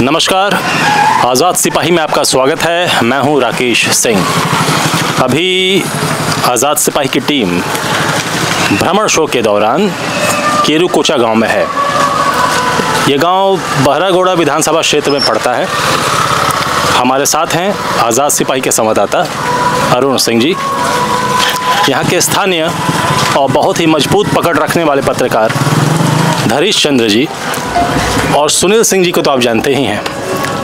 नमस्कार, आज़ाद सिपाही में आपका स्वागत है। मैं हूं राकेश सिंह। अभी आज़ाद सिपाही की टीम भ्रमण शो के दौरान केरुकोचा गांव में है। ये गांव बहरागोड़ा विधानसभा क्षेत्र में पड़ता है। हमारे साथ हैं आज़ाद सिपाही के संवाददाता अरुण सिंह जी, यहाँ के स्थानीय और बहुत ही मजबूत पकड़ रखने वाले पत्रकार धरीश चंद्र जी, और सुनील सिंह जी को तो आप जानते ही हैं,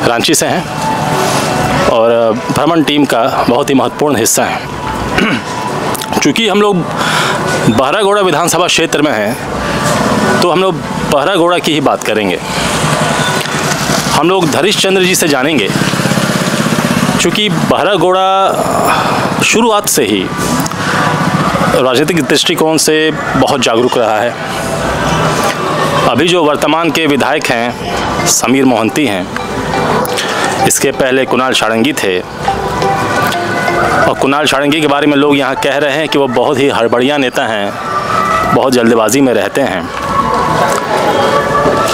रांची से हैं और भ्रमण टीम का बहुत ही महत्वपूर्ण हिस्सा हैं। चूँकि हम लोग बहरागोड़ा विधानसभा क्षेत्र में हैं तो हम लोग बहरागोड़ा की ही बात करेंगे। हम लोग धरीश चंद्र जी से जानेंगे, चूँकि बहरागोड़ा शुरुआत से ही राजनीतिक दृष्टिकोण से बहुत जागरूक रहा है। अभी जो वर्तमान के विधायक हैं समीर मोहंती हैं, इसके पहले कुणाल सारंगी थे, और कुणाल सारंगी के बारे में लोग यहाँ कह रहे हैं कि वो बहुत ही हड़बड़िया नेता हैं, बहुत जल्दबाजी में रहते हैं।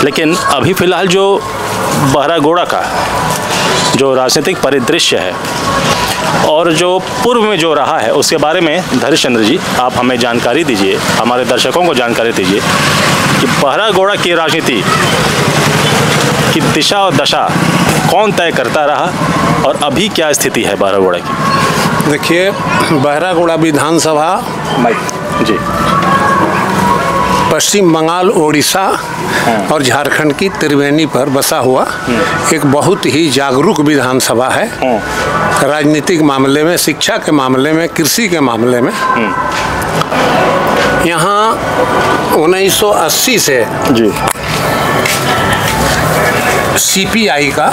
लेकिन अभी फ़िलहाल जो बहरागोड़ा का जो राजनीतिक परिदृश्य है और जो पूर्व में जो रहा है, उसके बारे में धरीश चंद्र जी आप हमें जानकारी दीजिए, हमारे दर्शकों को जानकारी दीजिए कि बहरागोड़ा की राजनीति की दिशा और दशा कौन तय करता रहा और अभी क्या स्थिति है बहरागोड़ा की। देखिए, बहरागोड़ा विधानसभा जी पश्चिम बंगाल, ओडिशा और झारखंड की त्रिवेणी पर बसा हुआ एक बहुत ही जागरूक विधानसभा है। राजनीतिक मामले में, शिक्षा के मामले में, कृषि के मामले में। यहाँ 1980 से जी सीपीआई का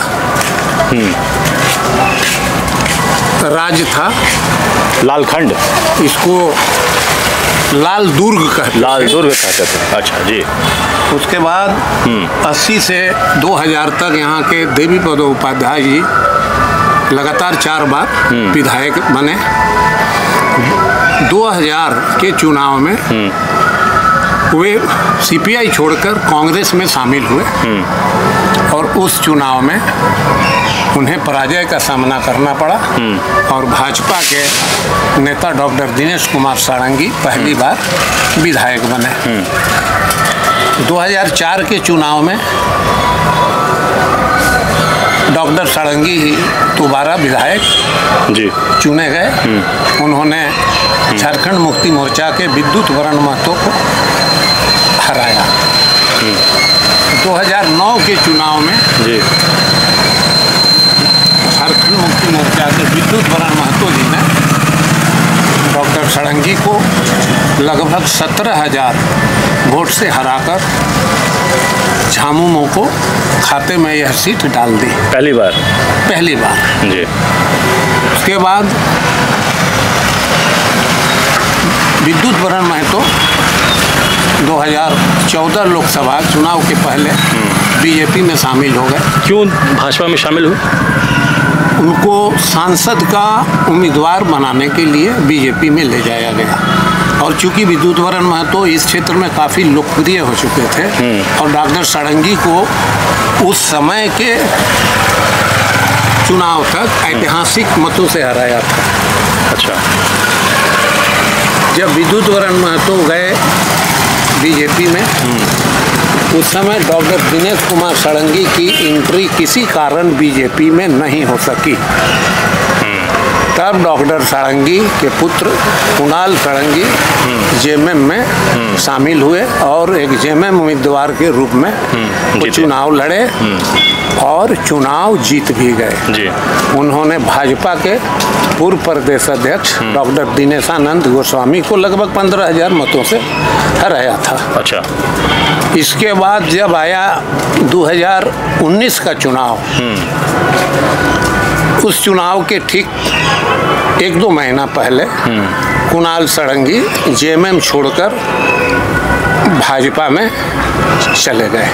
राज था। लालखंड, इसको लाल दुर्ग कहते थे। अच्छा जी। उसके बाद 80 से 2000 तक यहाँ के देवीपद उपाध्याय जी लगातार 4 बार विधायक बने। 2000 के चुनाव में वे सीपीआई छोड़कर कांग्रेस में शामिल हुए और उस चुनाव में उन्हें पराजय का सामना करना पड़ा और भाजपा के नेता डॉक्टर दिनेश कुमार सारंगी पहली बार विधायक बने। 2004 के चुनाव में डॉक्टर सारंगी ही दोबारा विधायक जी चुने गए। उन्होंने झारखंड मुक्ति मोर्चा के विद्युत वरण महतो को हराया। 2009 के चुनाव में जी झारखंड मुक्ति मोर्चा के विद्युत वरण महतो जी ने डॉक्टर सारंगी को लगभग 17,000 वोट से हराकर झामुमो को खाते में यह सीट डाल दी। पहली बार जी। उसके बाद विद्युत वरण महतो 2014 लोकसभा चुनाव के पहले बीजेपी में शामिल हो गए। क्यों भाजपा में शामिल हुए? उनको सांसद का उम्मीदवार बनाने के लिए बीजेपी में ले जाया गया, और चूंकि विद्युत वरण महतो इस क्षेत्र में काफ़ी लोकप्रिय हो चुके थे और डॉक्टर सारंगी को उस समय के चुनाव तक ऐतिहासिक मतों से हराया था। अच्छा। जब विद्युत वरण महतो गए बीजेपी में, उस समय डॉक्टर दिनेश कुमार सारंगी की एंट्री किसी कारण बीजेपी में नहीं हो सकी। तब डॉक्टर सारंगी के पुत्र कुणाल सारंगी जेएमएम में शामिल हुए और एक जेएमएम उम्मीदवार के रूप में चुनाव लड़े और चुनाव जीत भी गए। उन्होंने भाजपा के पूर्व प्रदेश अध्यक्ष डॉक्टर दिनेशानंद गोस्वामी को लगभग 15,000 मतों से हराया था। अच्छा। इसके बाद जब आया 2019 का चुनाव, उस चुनाव के ठीक 1-2 महीना पहले कुणाल सारंगी जेएमएम छोड़कर भाजपा में चले गए।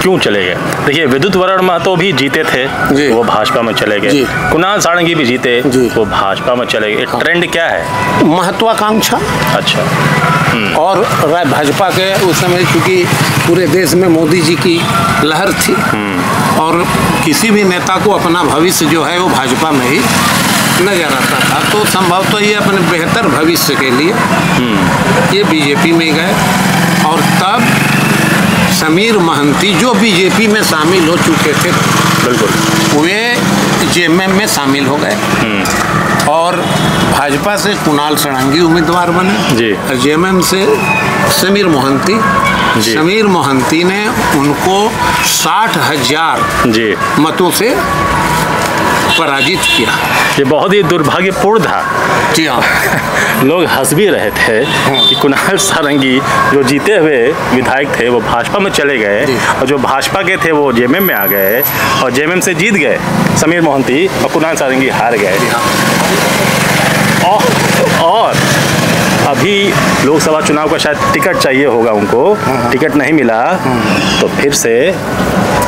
क्यों चले गए? देखिए, विद्युत वरण महतो भी जीते थे, वो भाजपा में चले गए। कुणाल सारंगी भी जीते, वो भाजपा में चले गए। ट्रेंड क्या है? महत्वाकांक्षा। अच्छा। और भाजपा के उस समय चूँकि पूरे देश में मोदी जी की लहर थी और किसी भी नेता को अपना भविष्य जो है वो भाजपा में ही नजर आता था, तो संभवतः ये अपने बेहतर भविष्य के लिए ये बीजेपी में गए। और तब समीर महंती जो बीजेपी में शामिल हो चुके थे, बिल्कुल, वे जेएमएम में शामिल हो गए और भाजपा से कुणाल सड़ंगी उम्मीदवार बने जी। और जेएमएम से समीर मोहंती। समीर मोहंती ने उनको 60,000 जी मतों से पराजित किया। ये बहुत ही दुर्भाग्यपूर्ण था। जी हाँ। लोग हंस भी रहे थे कि कुणाल सारंगी जो जीते हुए विधायक थे वो भाजपा में चले गए और जो भाजपा के थे वो जेएमएम में आ गए और जेएमएम से जीत गए समीर मोहंती और कुणाल सारंगी हार गए। और अभी लोकसभा चुनाव का शायद टिकट चाहिए होगा उनको, टिकट नहीं मिला तो फिर से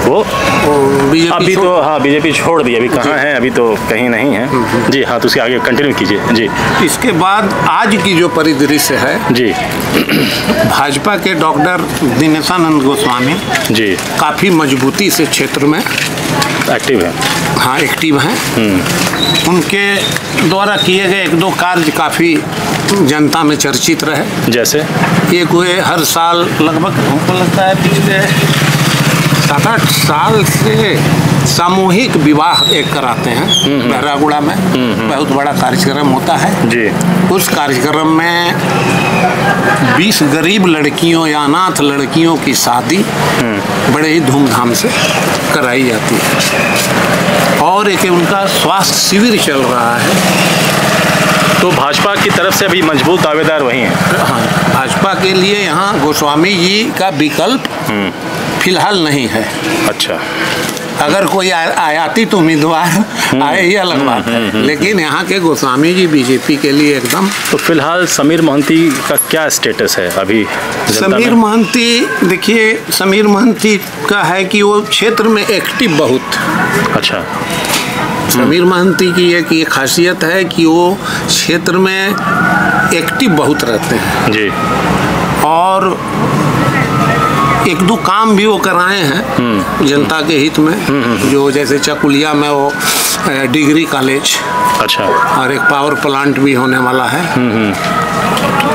वो अभी तो हाँ बीजेपी छोड़ दी। अभी कहाँ है? अभी तो कहीं नहीं है जी। हाँ, तो उसके आगे कंटिन्यू कीजिए जी। इसके बाद आज की जो परिदृश्य है जी, भाजपा के डॉक्टर दिनेशानंद गोस्वामी जी काफ़ी मजबूती से क्षेत्र में एक्टिव है। हाँ, एक्टिव हैं। उनके द्वारा किए गए 1-2 कार्य काफ़ी जनता में चर्चित रहे। जैसे एक हुए हर साल लगभग हमको लगता है पिछले 7-8 साल से सामूहिक विवाह एक कराते हैं बहरागुड़ा में। बहुत बड़ा कार्यक्रम होता है जी। उस कार्यक्रम में 20 गरीब लड़कियों या अनाथ लड़कियों की शादी बड़े ही धूमधाम से कराई जाती है। और एक उनका स्वास्थ्य शिविर चल रहा है। तो भाजपा की तरफ से अभी मजबूत दावेदार वही हैं। हाँ, भाजपा के लिए यहाँ गोस्वामी जी का विकल्प फिलहाल नहीं है। अच्छा, अगर कोई आयातित उम्मीदवार आए ही अलग बात है, लेकिन यहाँ के गोस्वामी जी बीजेपी के लिए एकदम। तो फिलहाल समीर महंती का क्या स्टेटस है अभी? समीर महंती, देखिए समीर महंती का है कि वो क्षेत्र में एक्टिव बहुत। अच्छा, समीर महंती की एक खासियत है कि वो क्षेत्र में एक्टिव बहुत रहते हैं जी। और 1-2 काम भी वो कराए हैं जनता के हित में। जो जैसे चकुलिया में वो डिग्री कॉलेज, अच्छा, और एक पावर प्लांट भी होने वाला है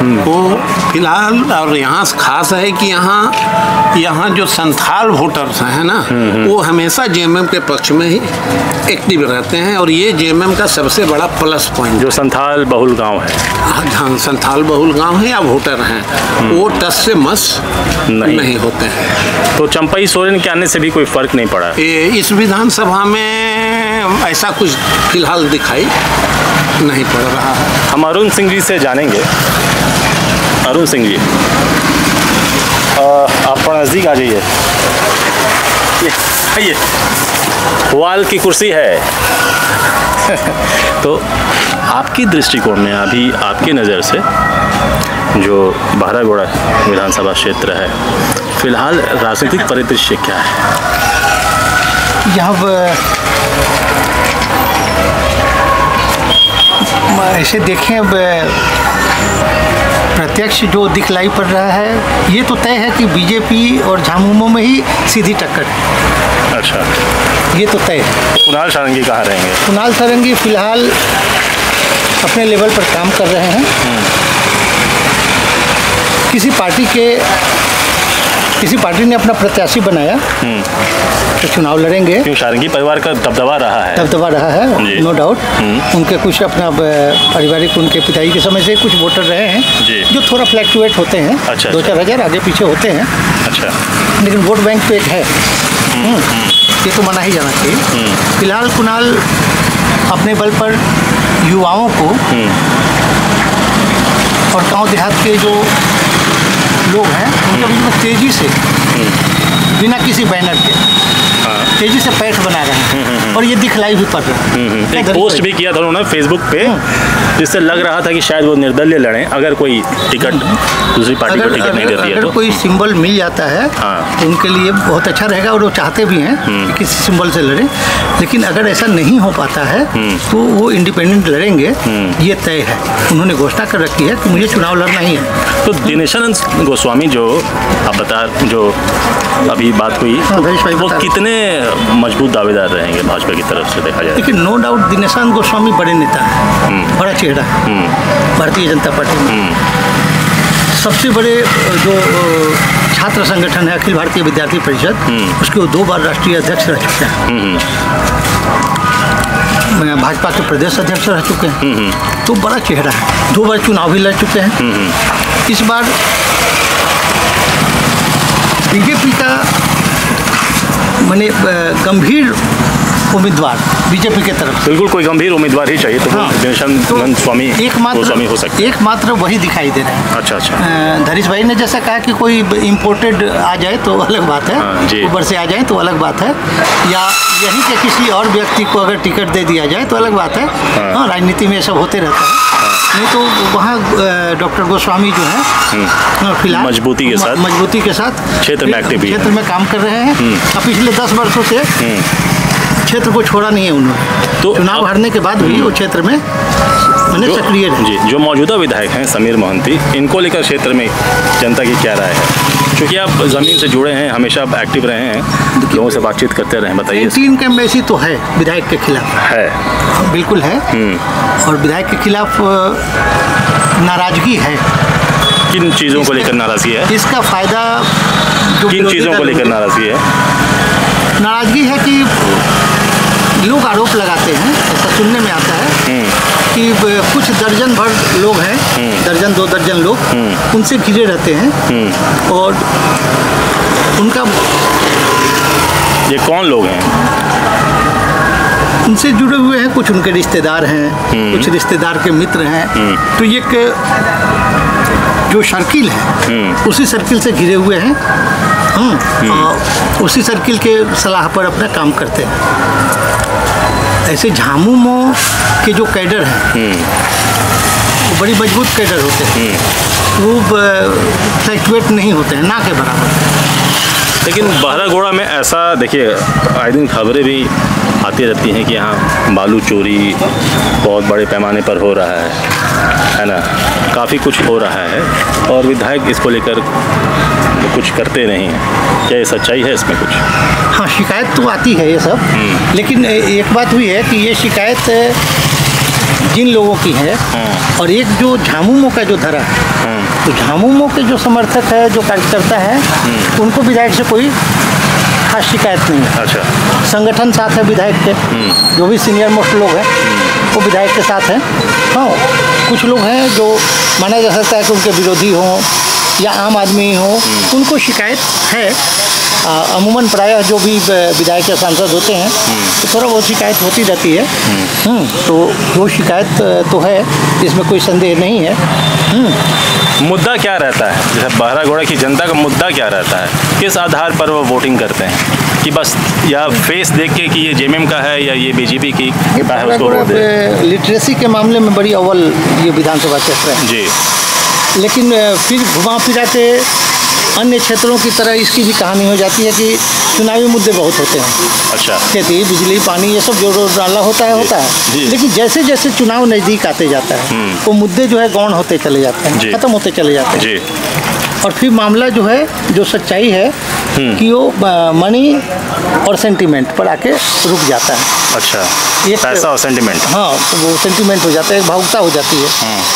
वो फिलहाल। और यहाँ खास है कि यहाँ जो संथाल वोटर्स हैं ना, वो हमेशा जेएमएम के पक्ष में ही एक्टिव रहते हैं और ये जेएमएम का सबसे बड़ा प्लस पॉइंट। जो संथाल बहुल गांव है, हाँ, संथाल बहुल गांव है या वोटर हैं, वो टस से मस नहीं होते हैं। तो चंपई सोरेन के आने से भी कोई फर्क नहीं पड़ा? इस विधानसभा में ऐसा कुछ फिलहाल दिखाई नहीं पड़ रहा है। हम अरुण सिंह जी से जानेंगे। अरुण सिंह जी, आप नज़दीक आ जाइए। ये वाल की कुर्सी है। तो आपकी दृष्टिकोण में अभी आपकी नज़र से जो बहरागुड़ा विधानसभा क्षेत्र है, फिलहाल राजनीतिक परिदृश्य क्या है? यहाँ ऐसे देखें, अब प्रत्यक्ष जो दिखलाई पड़ रहा है, ये तो तय है कि बीजेपी और झामुमो में ही सीधी टक्कर है। अच्छा, ये तो तय है। कुणाल सारंगी कहाँ रहेंगे? कुणाल सारंगी फिलहाल अपने लेवल पर काम कर रहे हैं। किसी पार्टी ने अपना प्रत्याशी बनाया तो चुनाव लड़ेंगे। क्यों? सारंगी परिवार का दबदबा रहा है, नो डाउट। उनके कुछ अपना पारिवारिक, उनके पिताजी के समय से कुछ वोटर रहे हैं जो थोड़ा फ्लैक्चुएट होते हैं। अच्छा, 2-4 हज़ार आगे पीछे होते हैं। अच्छा, लेकिन वोट बैंक तो एक है, ये तो माना ही जाना चाहिए। फिलहाल कुणाल अपने बल पर युवाओं को और गांव देहात के जो लोग हैं उनके बीच में तेज़ी से, बिना किसी बैनर के तेज़ी से पैठ बना रहे हैं और ये दिखलाई भी पड़ रहा है। एक पोस्ट भी किया था उन्होंने फेसबुक पे, जिससे लग रहा था कि शायद वो निर्दलीय लड़ें अगर कोई टिकट दूसरी पार्टी को टिकट नहीं देती है अगर तो। कोई सिंबल मिल जाता है तो उनके लिए बहुत अच्छा रहेगा और वो चाहते भी हैं कि किसी सिंबल से लड़ें। लेकिन अगर ऐसा नहीं हो पाता है तो वो इंडिपेंडेंट लड़ेंगे, ये तय है। उन्होंने घोषणा कर रखी है कि मुझे चुनाव लड़ना ही है। तो दिनेशानंद गोस्वामी जो आप जो अभी बात हुई वो कितने मजबूत दावेदार रहेंगे भाजपा की तरफ से देखा जाए? लेकिन नो डाउट दिनेशानंद गोस्वामी बड़े नेता हैं, बड़ा चेहरा है भारतीय जनता पार्टी में। सबसे बड़े जो छात्र संगठन है अखिल भारतीय विद्यार्थी परिषद, उसके वो 2 बार राष्ट्रीय अध्यक्ष रह चुके हैं, भाजपा के प्रदेश अध्यक्ष रह चुके हैं। तो बड़ा चेहरा है, 2 बार चुनाव भी लड़ चुके हैं। इस बार बीजेपी का माने गंभीर उम्मीदवार बीजेपी के तरफ, बिल्कुल कोई गंभीर उम्मीदवार ही चाहिए तो दिनेशानंद गोस्वामी हो सकते हैं। एकमात्र वही दिखाई दे रहे हैं। अच्छा। धरीश भाई ने जैसा कहा कि कोई इम्पोर्टेड आ जाए तो अलग बात है, ऊपर से आ जाए तो अलग बात है, या यहीं के किसी और व्यक्ति को अगर टिकट दे दिया जाए तो अलग बात है। हाँ, राजनीति में ये सब होते रहता है। नहीं तो वहाँ डॉक्टर गोस्वामी जो है फिलहाल मजबूती के साथ क्षेत्र में काम कर रहे हैं। अब पिछले 10 वर्षों से क्षेत्र को छोड़ा नहीं है उन्होंने। तो चुनाव हारने के बाद भी वो क्षेत्र में सक्रिय रहे। जी, जो मौजूदा विधायक हैं समीर मोहंती, इनको लेकर क्षेत्र में जनता की क्या राय है? क्योंकि आप ज़मीन से जुड़े हैं, हमेशा आप एक्टिव रहे हैं, लोगों से बातचीत करते रहे, बताइए। 3 कैंपेसी तो है विधायक के खिलाफ, है बिल्कुल है। और विधायक के खिलाफ नाराजगी है। किन चीज़ों को लेकर नाराजगी है? इसका फायदा किन चीज़ों को लेकर नाराजगी है? नाराजगी है कि लोग आरोप लगाते हैं, ऐसा सुनने में आता है कि कुछ दर्जन भर लोग हैं, दर्जन 2 दर्जन लोग उनसे घिरे रहते हैं। और उनका ये कौन लोग हैं? उनसे जुड़े हुए हैं, कुछ उनके रिश्तेदार हैं, कुछ रिश्तेदार के मित्र हैं। तो ये जो सर्किल है उसी सर्किल से घिरे हुए हैं। उसी सर्किल के सलाह पर अपना काम करते हैं। ऐसे झामुमो के जो कैडर हैं वो बड़ी मजबूत कैडर होते हैं, वो फ्लैक्चुएट नहीं होते हैं, ना के बराबर। लेकिन बहरागोड़ा में ऐसा देखिए, आए दिन खबरें भी आती रहती हैं कि यहाँ बालू चोरी बहुत बड़े पैमाने पर हो रहा है ना, काफ़ी कुछ हो रहा है और विधायक इसको लेकर कुछ करते नहीं हैं। क्या ये सच्चाई है इसमें कुछ? हाँ, शिकायत तो आती है ये सब, लेकिन एक बात हुई है कि ये शिकायत जिन लोगों की है और एक जो झामुमो का जो धरा है, तो झामुमो के जो समर्थक है, जो कार्यकर्ता है, उनको विधायक से कोई खास शिकायत नहीं है। अच्छा। संगठन साथ है विधायक के, जो भी सीनियर मोस्ट लोग हैं वो विधायक के साथ हैं। हाँ, कुछ लोग हैं जो माना जा सकता है कि उनके विरोधी हों या आम आदमी हो, उनको शिकायत है। अमूमन प्रायः जो भी विधायक या सांसद होते हैं तो थोड़ा बहुत शिकायत होती रहती है। तो वो शिकायत तो है, इसमें कोई संदेह नहीं है। मुद्दा क्या रहता है, जैसे बहरागोड़ा की जनता का मुद्दा क्या रहता है, किस आधार पर वो वोटिंग करते हैं? कि बस या फेस देख के कि ये जेएमएम का है या ये बीजेपी की है उसको वोट दे? लिटरेसी के मामले में बड़ी अव्वल ये विधानसभा क्षेत्र है जी, लेकिन फिर घुमा फिरा के अन्य क्षेत्रों की तरह इसकी भी कहानी हो जाती है कि चुनावी मुद्दे बहुत होते हैं। अच्छा। खेती, बिजली, पानी, ये सब जो डाला होता है लेकिन जैसे जैसे चुनाव नज़दीक आते जाता है वो मुद्दे जो है गौण होते चले जाते हैं, खत्म होते चले जाते हैं। और फिर मामला जो है, जो सच्चाई है कि वो मनी और सेंटीमेंट पर आके रुक जाता है। अच्छा, पैसा और सेंटीमेंट। हाँ, तो वो सेंटीमेंट हो जाता है, एक भावुकता हो जाती है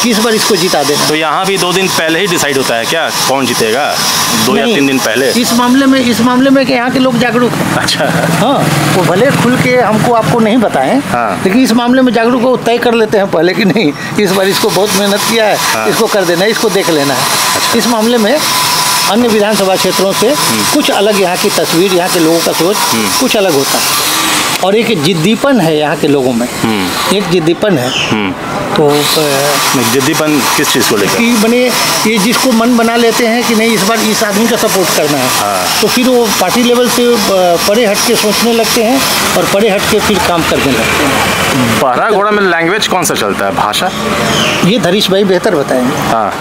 कि इस बार इसको जिता देना। तो यहाँ भी 2 दिन पहले ही डिसाइड होता है क्या कौन जीतेगा? 2 या 3 दिन पहले? इस मामले में कि यहाँ के लोग जागरूक हैं। अच्छा। हाँ, वो भले खुल के हमको आपको नहीं बताएं, लेकिन इस मामले में जागरूक हो, तय कर लेते हैं पहले कि नहीं इस बार इसको बहुत मेहनत किया है, इसको कर देना है, इसको देख लेना है। इस मामले में अन्य विधानसभा क्षेत्रों से कुछ अलग यहाँ की तस्वीर, यहाँ के लोगों का सोच कुछ अलग होता है। और एक जिद्दीपन है यहाँ के लोगों में, एक जिद्दीपन है। तो जिद्दीपन किस चीज़ को लेकर? कि बने ये जिसको मन बना लेते हैं कि नहीं इस बार इस आदमी का सपोर्ट करना है, तो फिर वो पार्टी लेवल से परे हट के सोचने लगते हैं और परे हट के फिर काम करने लगते हैं। बहरागोड़ा में लैंग्वेज कौन सा चलता है, भाषा? ये धरीश भाई बेहतर बताएंगे। हाँ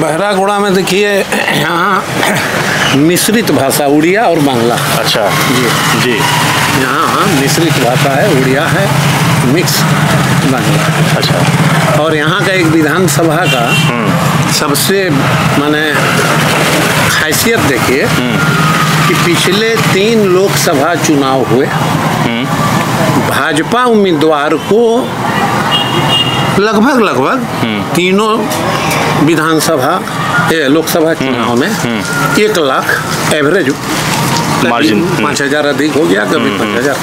बहरागोड़ा में देखिए यहाँ मिश्रित भाषा उड़िया और बांग्ला। अच्छा जी। यहाँ मिश्रित भाषा है, उड़िया है, मिक्स बांग्ला। अच्छा। और यहाँ का एक विधानसभा का सबसे माने खासियत देखिए कि पिछले 3 लोकसभा चुनाव हुए, भाजपा उम्मीदवार को लगभग तीनों विधानसभा लोकसभा चुनाव में 1 लाख एवरेज मार्जिन, 5,000 अधिक हो गया, कभी 5,000,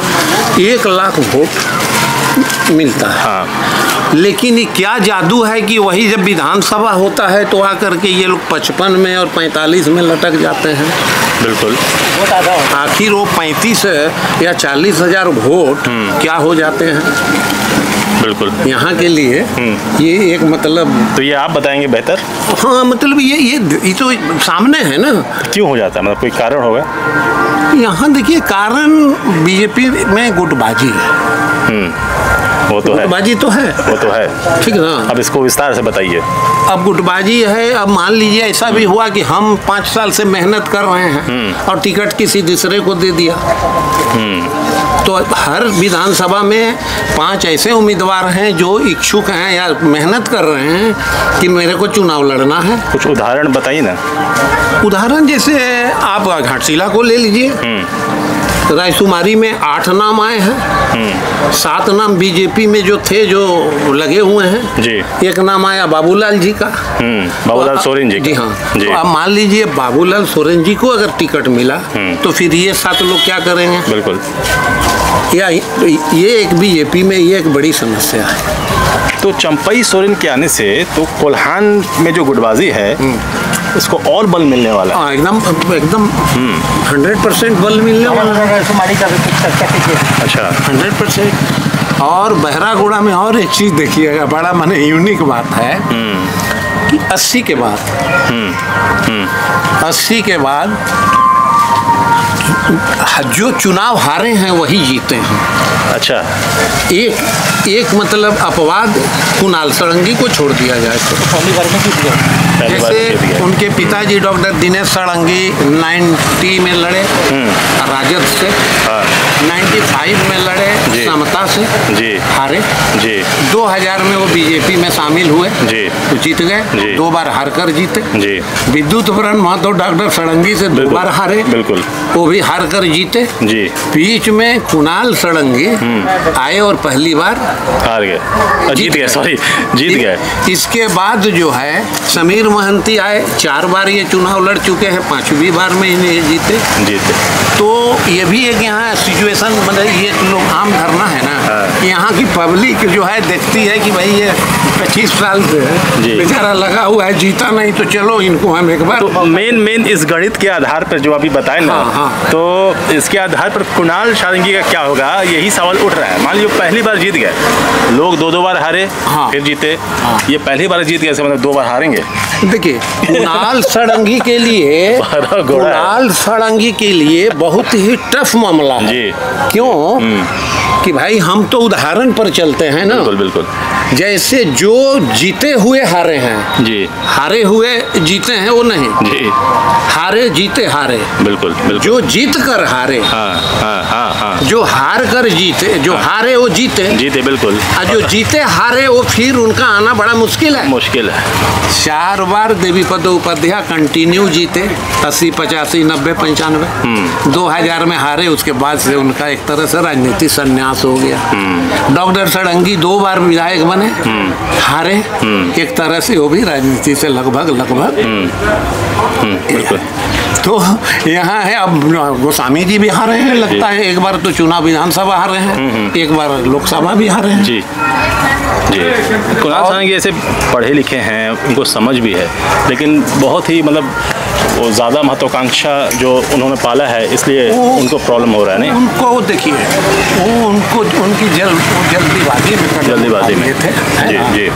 1 लाख वोट मिलता है। हाँ। लेकिन ये क्या जादू है कि वही जब विधानसभा होता है तो आकर के ये लोग 55 में और 45 में लटक जाते हैं। बिल्कुल। आखिर वो 35 या 40,000 वोट क्या हो जाते हैं? बिल्कुल। यहाँ के लिए ये एक मतलब, तो ये आप बताएंगे बेहतर। हाँ मतलब ये तो सामने है ना। क्यों हो जाता है, मतलब कोई कारण होगा? यहाँ देखिए कारण बीजेपी में गुटबाजी है। वो तो है, गुटबाजी तो है, वो तो है, ठीक है ना। अब इसको विस्तार से बताइए। अब गुटबाजी है। अब मान लीजिए ऐसा भी हुआ कि हम 5 साल से मेहनत कर रहे हैं और टिकट किसी दूसरे को दे दिया, तो हर विधानसभा में 5 ऐसे उम्मीदवार हैं जो इच्छुक हैं या मेहनत कर रहे हैं कि मेरे को चुनाव लड़ना है। कुछ उदाहरण बताइए ना। उदाहरण जैसे आप घाटशिला को ले लीजिए, रायसुमारी में 8 नाम आए हैं, 7 नाम बीजेपी में जो थे जो लगे हुए हैं जी। 1 नाम आया बाबूलाल जी का, बाबूलाल सोरेन जी। जी हाँ जी। तो आप मान लीजिए बाबूलाल सोरेन जी को अगर टिकट मिला तो फिर ये 7 लोग क्या करेंगे? बिल्कुल। या ये एक बीजेपी में ये एक बड़ी समस्या है। तो चंपई सोरेन के आने से तो कोल्हान में जो गुटबाजी है उसको और बल मिलने वाला है। एकदम 100% बल मिलने वाला है। अच्छा। 100%। और बहरागोड़ा में और एक चीज़ देखिएगा, बड़ा माने यूनिक बात है कि 80 के बाद 80 के बाद जो चुनाव हारे हैं वही जीते हैं। अच्छा। एक मतलब अपवाद कुणाल सारंगी को छोड़ दिया जाए तो पहली बार में जीत गए। जैसे उनके पिताजी डॉक्टर दिनेश सारंगी 90 में लड़े राजद से, 95 में लड़े समता से, जी। हारे जी। 2000 में वो बीजेपी में शामिल हुए जी, तो जीत गए, 2 बार हार कर जीते जी। विद्युत वरण महतो डॉक्टर सारंगी से 2 बार हारे, बिल्कुल, वो भी हार कर जीते जी। बीच में कुणाल सारंगी आए और पहली बार हार गए, जीत गए, सॉरी जीत गए। इसके बाद जो है समीर महंती आए, 4 बार ये चुनाव लड़ चुके हैं, 5वीं बार में इन्हें जीते। तो ये भी एक यहाँ सिचुएशन मतलब ये लोग आम धरना है ना, यहाँ की पब्लिक जो है देखती है कि भाई ये 25 साल से बेचारा लगा हुआ है, जीता नहीं तो चलो इनको हम एक बार। तो मेन इस गणित के आधार पर जो अभी बताए ना, तो इसके आधार पर कुणाल सारंगी का क्या होगा, यही सवाल उठ रहा है। मान लीजिए पहली बार जीत गए, लोग 2 बार हारे, फिर जीते, ये पहली बार जीत गए मतलब 2 बार हारेंगे। देखिए कुणाल सारंगी के लिए कुणाल सारंगी के लिए बहुत ही टफ मामला है जी। क्यों कि भाई हम तो उदाहरण पर चलते हैं ना, बिल्कुल बिल्कुल। जैसे जो जीते हुए हारे हैं जी, हारे हुए जीते हैं वो नहीं जी, हारे जीते हारे, बिल्कुल बिल्कुल। जो जीत कर हारे, हाँ, जो हार कर जीते, जो हारे वो जीते, बिल्कुल। और जो जीते हारे वो फिर उनका आना बड़ा मुश्किल है। 4 बार देवीपद उपाध्याय कंटिन्यू जीते, 80, 85, 90, 95। 2000 में हारे, उसके बाद से उनका एक तरह से राजनीति संन्यास हो गया। डॉक्टर सारंगी 2 बार विधायक बने, हारे, एक तरह से वो भी राजनीति से लगभग तो यहाँ है। अब गोस्वामी जी भी हारे हैं, लगता है एक बार तो चुनाव विधानसभा हारे हैं, एक बार लोकसभा भी हारे हैं जी। कुणाल सारंगी ऐसे पढ़े लिखे हैं, उनको समझ भी है, लेकिन बहुत ही मतलब वो ज़्यादा महत्वाकांक्षा जो उन्होंने पाला है, इसलिए उनको प्रॉब्लम हो रहा है। नहीं, उनको देखिए वो उनको उनकी जल्दीबाजी में थे। जी जी।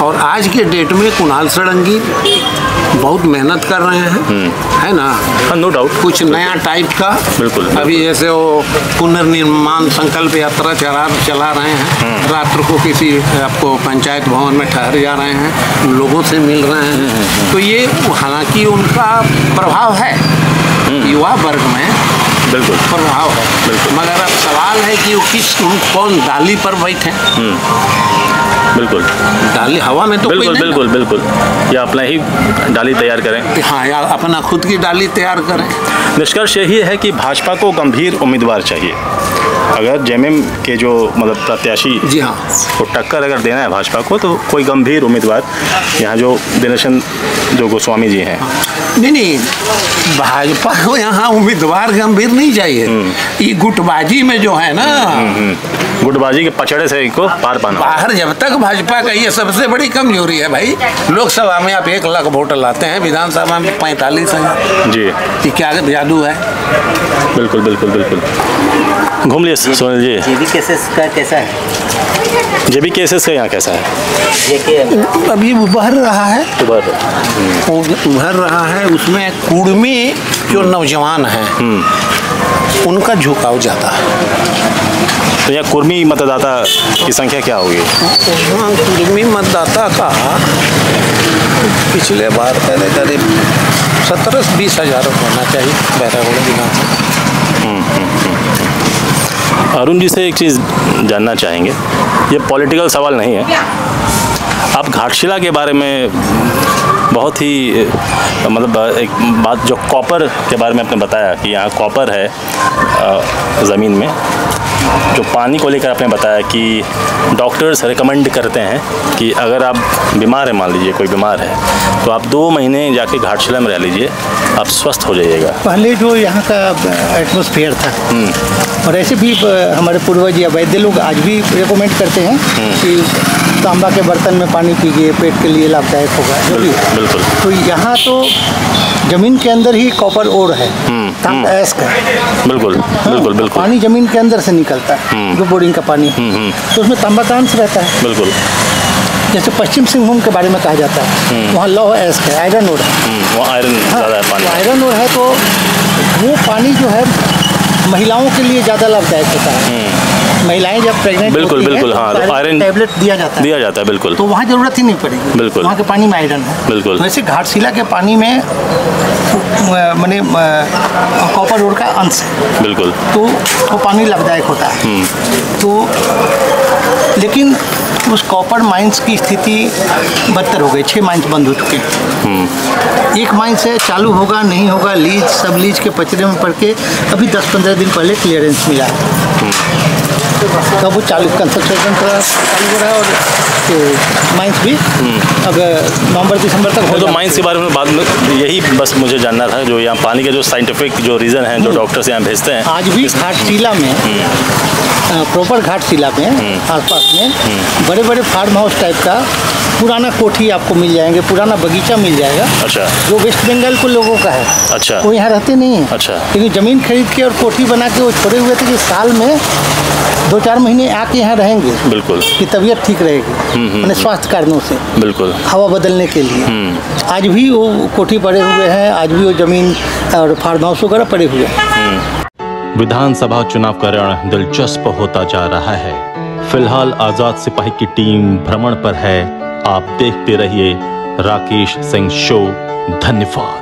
और आज के डेट में कुणाल सड़ंगी बहुत मेहनत कर रहे हैं, है ना? No doubt. कुछ नया टाइप का। बिल्कुल। अभी जैसे वो पुनर्निर्माण संकल्प यात्रा चला रहे हैं, रात्र को किसी आपको पंचायत भवन में ठहर जा रहे हैं, लोगों से मिल रहे हैं। तो ये हालांकि उनका प्रभाव है युवा वर्ग में, बिल्कुल प्रभाव है, बिल्कुल। मगर अब सवाल है कि वो कौन डाली पर बैठे। बिल्कुल। डाली हवा में तो बिल्कुल बिल्कुल बिल्कुल, या अपना ही डाली तैयार करें। हाँ, या अपना खुद की डाली तैयार करें। निष्कर्ष यही है कि भाजपा को गंभीर उम्मीदवार चाहिए। अगर जेएमएम के जो मतलब प्रत्याशी, जी हाँ, को टक्कर अगर देना है भाजपा को, तो कोई गंभीर उम्मीदवार, यहाँ जो दिनेशन जो गोस्वामी जी हैं। नहीं, भाजपा को यहाँ उम्मीदवार गंभीर नहीं चाहिए। ये गुटबाजी में जो है ना, गुटबाजी के पचड़े से इनको पार पाना। बाहर जब तक भाजपा का ये सबसे बड़ी कमजोरी है भाई। लोकसभा में आप 1 लाख वोट लाते हैं, विधानसभा में 45,000। जी, ये क्या जादू है? बिल्कुल बिल्कुल बिल्कुल। घूम लिए सोनल जी। जेबी केसेस का कैसा है? जेबी केसेस का यहाँ कैसा है? अभी उभर रहा है, उभर रहा है। उसमें कुर्मी जो नौजवान हैं, उनका झुकाव ज़्यादा है। तो यहाँ कुर्मी मतदाता की संख्या क्या होगी? कुर्मी मतदाता का पिछले बार करीब 17 से 20 हज़ार होना चाहिए बहरागोड़ा जिला से। अरुण जी से एक चीज़ जानना चाहेंगे, ये पॉलिटिकल सवाल नहीं है। आप घाटशिला के बारे में बहुत ही मतलब एक बात, जो कॉपर के बारे में आपने बताया कि यहाँ कॉपर है ज़मीन में, जो पानी को लेकर आपने बताया कि डॉक्टर्स रिकमेंड करते हैं कि अगर आप बीमार हैं, मान लीजिए कोई बीमार है, तो आप 2 महीने जाके घाटशिला में रह लीजिए, आप स्वस्थ हो जाइएगा। पहले जो यहाँ का एटमॉस्फेयर था, और ऐसे भी हमारे पूर्वज या वैद्य लोग आज भी रिकमेंड करते हैं कि तांबा के बर्तन में पानी पीजिए, पेट के लिए लाभदायक होगा, जो भी। बिल्कुल। तो यहाँ तो जमीन के अंदर ही कॉपर ओर है, ऐस्क है। बिल्कुल बिल्कुल बिल्कुल। पानी जमीन के अंदर से निकलता है, जो बोरिंग का पानी है, तो उसमें तांबा का अंश रहता है। बिल्कुल। जैसे पश्चिम सिंहभूम के बारे में कहा जाता है, वहाँ लौह ऐस्क है, आयरन ओर है। वहाँ आयरन ज़्यादा है पानी। आयरन ओर है, तो वो पानी जो है महिलाओं के लिए ज़्यादा लाभदायक होता है। महिलाएं जब प्रेग्नेंट बिल्कुल बिल्कुल, हाँ, तो आयरन टैबलेट दिया जाता है, बिल्कुल। तो वहाँ ज़रूरत ही नहीं पड़ेगी। बिल्कुल। वहाँ के पानी में आयरन है। बिल्कुल। तो ऐसे घाटशिला के पानी में माने कॉपर ओर का अंश है। बिल्कुल। तो वो पानी लाभदायक होता है। तो लेकिन उस कॉपर माइंस की स्थिति बदतर हो गई। 6 माइंस बंद हो चुके हैं। एक माइंस है चालू होगा नहीं होगा, लीज सब लीज के पचड़े में पड़ के अभी 10-15 दिन पहले क्लियरेंस मिला है। तब वो चालू कंस्ट्रक्शन चालू हो रहा है, और माइंस भी अब नवंबर-दिसंबर तक हो। तो माइंस के बारे में बाद में यही बस मुझे जानना था, जो यहाँ पानी के जो साइंटिफिक जो रीज़न है, जो डॉक्टर्स यहाँ भेजते हैं। आज भी घाटशिला में, प्रॉपर घाटशिला में आसपास में बड़े बड़े फार्म हाउस टाइप का पुराना कोठी आपको मिल जाएंगे, पुराना बगीचा मिल जाएगा। अच्छा। जो वेस्ट बंगाल को लोगों का है। अच्छा। वो यहाँ रहते नहीं है। अच्छा। लेकिन ज़मीन खरीद के और कोठी बना के वो छोड़े हुए थे कि साल में 2-4 महीने आके यहाँ रहेंगे। बिल्कुल। कि तबीयत ठीक रहेगी, मैंने स्वास्थ्य कारणों से। बिल्कुल। हवा बदलने के लिए। आज भी वो कोठी पड़े हुए हैं, आज भी वो ज़मीन और फार्म हाउस वगैरह पड़े हुए हैं। विधानसभा चुनाव का रण दिलचस्प होता जा रहा है। फिलहाल आजाद सिपाही की टीम भ्रमण पर है। आप देखते रहिए राकेश सिंह शो। धन्यवाद।